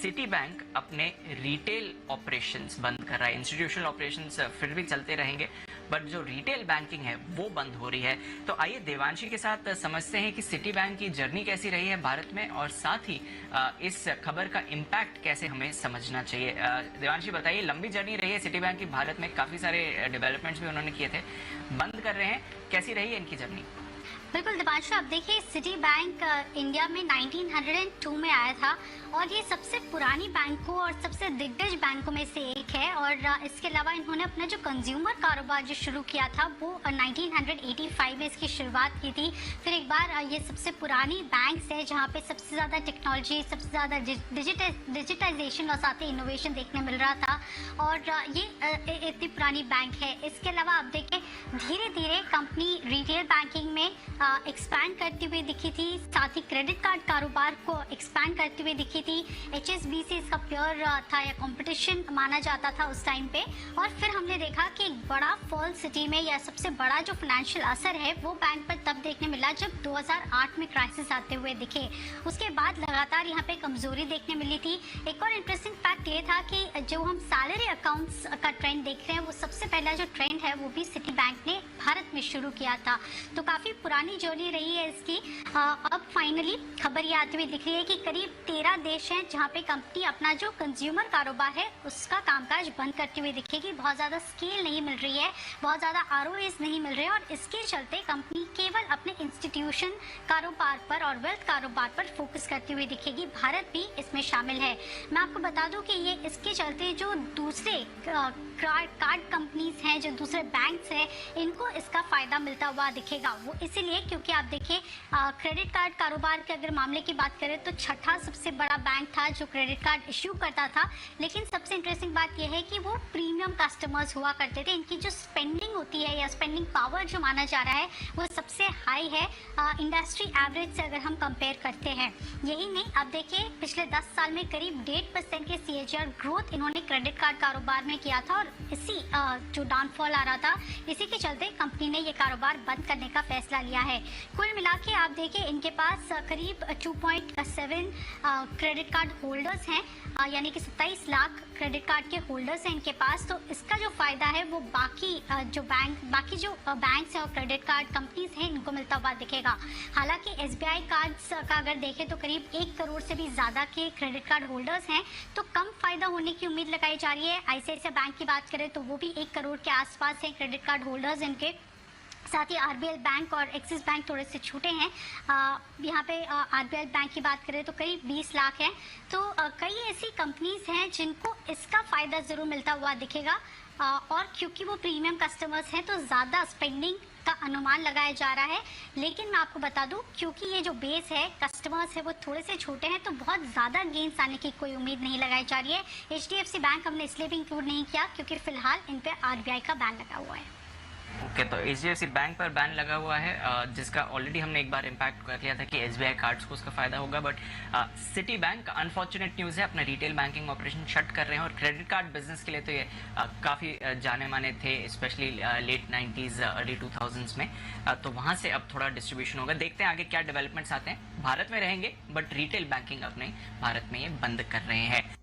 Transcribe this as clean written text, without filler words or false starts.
City bank अपने retail operations बंद कर रहा है। इंस्टीट्यूशनल ऑपरेशंस फिर भी चलते रहेंगे, बट जो रिटेल बैंकिंग है वो बंद हो रही है। तो आइए देवांशी के साथ समझते हैं कि सिटी बैंक की जर्नी कैसी रही है भारत में, और साथ ही इस खबर का इम्पैक्ट कैसे हमें समझना चाहिए। देवांशी बताइए, लंबी जर्नी रही है सिटी बैंक की भारत में, काफी सारे डेवलपमेंट्स भी उन्होंने किए थे, बंद कर रहे हैं, कैसी रही है इनकी जर्नी? बिल्कुल दिपांशु, आप देखिए सिटी बैंक इंडिया में 1902 में आया था और ये सबसे पुरानी बैंकों और सबसे दिग्गज बैंकों में से एक है। और इसके अलावा इन्होंने अपना जो कंज्यूमर कारोबार जो शुरू किया था वो 1985 में इसकी शुरुआत की थी। फिर एक बार ये सबसे पुरानी बैंक्स है जहाँ पे सबसे ज़्यादा टेक्नोलॉजी, सबसे ज़्यादा डिजिटाइजेशन और साथ ही इनोवेशन देखने मिल रहा था, और ये इतनी पुरानी बैंक है। इसके अलावा आप देखें धीरे धीरे कंपनी रिटेल बैंकिंग में एक्सपैंड करती हुई दिखी थी, साथ ही क्रेडिट कार्ड कारोबार को एक्सपैंड करती हुई दिखी थी। HSBC इसका प्योर था या कंपटीशन माना जाता था उस टाइम पे। और फिर हमने देखा कि एक बड़ा फॉल सिटी में या सबसे बड़ा जो फाइनेंशियल असर है वो बैंक पर तब देखने मिला जब 2008 में क्राइसिस आते हुए दिखे। उसके बाद लगातार यहाँ पे कमजोरी देखने मिली थी। एक और इंटरेस्टिंग फैक्ट ये था कि जो हम सैलरी अकाउंट्स का ट्रेंड देख रहे हैं वो सबसे पहला जो ट्रेंड है वो भी सिटी बैंक ने भारत में शुरू किया था। तो काफी पुरानी जर्नी रही है इसकी। अब फाइनली खबर ये आती हुई दिख रही है कि करीब 13 देश हैं जहां पे कंपनी अपना जो कंज्यूमर कारोबार है उसका कामकाज बंद करती हुई दिखेगी। बहुत ज़्यादा स्केल नहीं मिल रही है, बहुत ज़्यादा ROAs नहीं मिल रहे हैं, और इसके चलते कंपनी केवल अपने इंस्टीट्यूशन कारोबार पर और वेल्थ कारोबार पर फोकस करती हुई दिखेगी। भारत भी इसमें शामिल है। मैं आपको बता दूं कि ये इसके चलते जो दूसरे कार्ड कंपनीज हैं, जो दूसरे बैंक्स हैं, इनको इसका फायदा मिलता हुआ दिखेगा। वो इसीलिए क्योंकि आप देखिए क्रेडिट कार्ड कारोबार के अगर मामले की बात करें तो छठा सबसे बड़ा बैंक था जो क्रेडिट कार्ड इश्यू करता था। लेकिन सबसे इंटरेस्टिंग बात यह है कि वो प्रीमियम कस्टमर्स हुआ करते थे। इनकी जो स्पेंडिंग होती है या स्पेंडिंग पावर जो माना जा रहा है वो सबसे हाई है इंडस्ट्री एवरेज से अगर हम कंपेयर करते हैं। यही नहीं, आप देखिए पिछले 10 साल में करीब 1.5% के CAGR ग्रोथ इन्होंने क्रेडिट कार्ड कारोबार में किया था, और इसी जो डाउनफॉल आ रहा था इसी के चलते कंपनी ने ये कारोबार बंद करने का फैसला लिया है। कुल मिला के आप देखिए इनके पास करीब 2.7 क्रेडिट कार्ड होल्डर्स हैं, यानी कि 27 लाख क्रेडिट कार्ड के होल्डर्स हैं इनके पास। तो इसका जो फायदा है वो बाकी जो बैंक्स हैं और क्रेडिट कार्ड कंपनीज हैं इनको मिलता हुआ दिखेगा। हालांकि SBI कार्ड्स का अगर देखें तो करीब 1 करोड़ से भी ज़्यादा के क्रेडिट कार्ड होल्डर्स हैं, तो कम फायदा होने की उम्मीद लगाई जा रही है। ICICI बैंक की बात करें तो वो भी 1 करोड़ के आसपास हैं क्रेडिट कार्ड होल्डर्स इनके। साथ ही RBL बैंक और एक्सिस बैंक थोड़े से छोटे हैं। यहाँ पे RBL बैंक की बात करें तो करीब 20 लाख है। तो कई ऐसी कंपनीज हैं जिनको इसका फ़ायदा ज़रूर मिलता हुआ दिखेगा, और क्योंकि वो प्रीमियम कस्टमर्स हैं तो ज़्यादा स्पेंडिंग का अनुमान लगाया जा रहा है। लेकिन मैं आपको बता दूं क्योंकि ये जो बेस है कस्टमर्स है वो थोड़े से छोटे हैं, तो बहुत ज़्यादा गेन्स आने की कोई उम्मीद नहीं लगाई जा रही है। HDFC बैंक हमने इसलिए भी इंक्लूड नहीं किया क्योंकि फिलहाल इन पे RBI का बैन लगा हुआ है। ओके, तो HDFC बैंक पर बैन लगा हुआ है, जिसका ऑलरेडी हमने एक बार इम्पैक्ट कर लिया था कि SBI कार्ड्स को उसका फायदा होगा, but city bank unfortunate news है, अपना रिटेल बैंकिंग ऑपरेशन शट कर रहे हैं। और क्रेडिट कार्ड बिजनेस के लिए तो ये काफ़ी जाने माने थे, specially late 90s early 2000s में। तो वहाँ से अब थोड़ा डिस्ट्रीब्यूशन होगा। देखते हैं आगे क्या डेवलपमेंट्स आते हैं। भारत में रहेंगे बट रिटेल बैंकिंग अपने भारत में ये बंद कर रहे हैं।